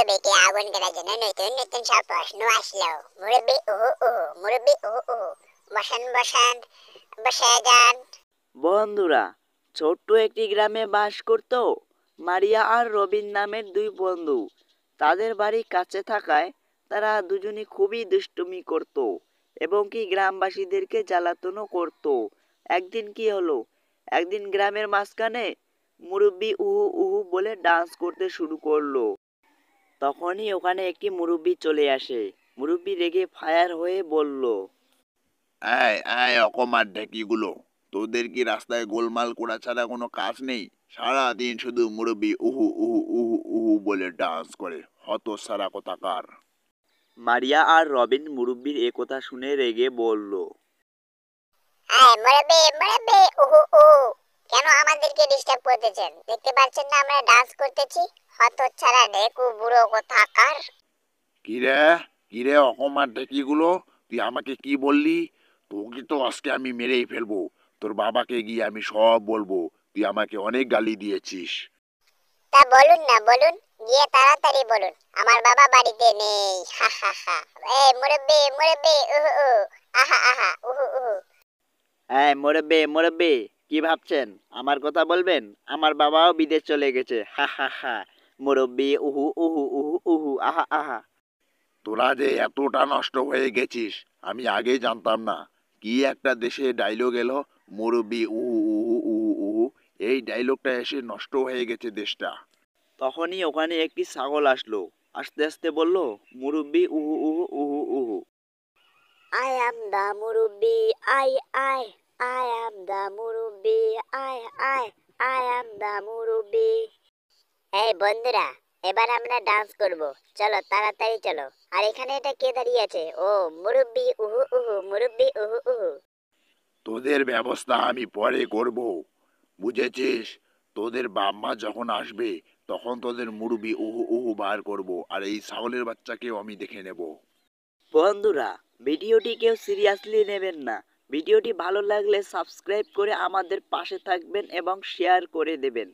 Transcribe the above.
মুরব্বিকে আগুন করার জন্য নতুন নতুন সব প্রশ্ন আসলো। মুরব্বি উহু উহু, মুরব্বি উহু উহু, বসান বসান, বসে যান। বন্ধুরা, ছোট্ট একটি গ্রামে বাস করত মারিয়া আর রবিন নামের দুই বন্ধু। তাদের বাড়ি কাছে থাকায় তারা দুজনই খুবই দুষ্টুমি করত এবং কি গ্রামবাসীদেরকে জ্বালাতনও করত। একদিন কি হলো, একদিন গ্রামের মাঝখানে মুরব্বি উহু উহু বলে ডান্স করতে শুরু করলো। তখনই ওখানে একটি মুরব্বি চলে আসে। মুরব্বি রেগে ফায়ার হয়ে বলল, আয় আয় অকমার ঢেকিগুলো, তোদের কি রাস্তায় গোলমাল করা ছাড়া কোনো কাজ নেই? সারাদিন শুধু মুরব্বি উহু উহু উহু উহু বলে ডান্স করে, হত সারা কোথাকার। মারিয়া আর রবিন মুরব্বির একথা শুনে রেগে বলল, আয় মুরব্বি মুরব্বি উহু উহু, কেন আমাদেরকে ডিস্টার্ব করতেছেন? দেখতে পাচ্ছেন না আমরা ডান্স করতেছি? হতচ্ছাড়া ঢেকু বুড়ো কোথাকার। কিরে কিরে অকমার ঢেকিগুলো, তুই আমাকে কি বললি? তোকে তো আজকে আমি মেরেই ফেলবো। তোর বাবাকে গিয়ে আমি সব বলবো, তুই আমাকে অনেক গালি দিয়েছিস। তা বলুন না বলুন, গিয়ে তাড়াতাড়ি বলুন, আমার বাবা বাড়িতে নেই। হা হা হা। এই মুরব্বি মুরব্বি উহু উহু, আহা আহা উহু উহু। হ্যাঁ মুরব্বি মুরব্বি, কি ভাবছেন আমার কথা বলবেন? আমার বাবাও বিদেশ চলে গেছে, হা হা হা। মুরব্বি উহু উহু উহু উহু, আহা আহা। তোরা যে এতটা নষ্ট হয়ে গেছিস আমি আগেই জানতাম না। কি একটা দেশে ডায়লগ এলো, মুরব্বি উহু উহু উহু উহু, এই ডায়লগটা এসে নষ্ট হয়ে গেছে দেশটা। তখনই ওখানে একটি ছাগল আসলো, আস্তে আস্তে বলল, মুরব্বি উহু উহু উহু উহু। I am the মুরব্বি, I am the মুরব্বি, I am the মুরব্বি। এই বন্ধুরা, এবার আমরা ডান্স করব, চলো তাড়াতাড়ি চলো। আর এখানে এটা কে দাঁড়িয়ে আছে? ও মুরব্বি উহু উহু, মুরব্বি উহু উহু। তোদের ব্যবস্থা আমি পরে করব, বুঝেছিস? তোদের বাপ মা যখন আসবে তখন তোদের মুরব্বি উহু উহু বার করব, আর এই ছাগলের বাচ্চাকেও আমি দেখে নেব। বন্ধুরা, ভিডিওটি কেউ সিরিয়াসলি নেবেন না। ভিডিওটি ভালো লাগলে সাবস্ক্রাইব করে আমাদের পাশে থাকবেন এবং শেয়ার করে দেবেন।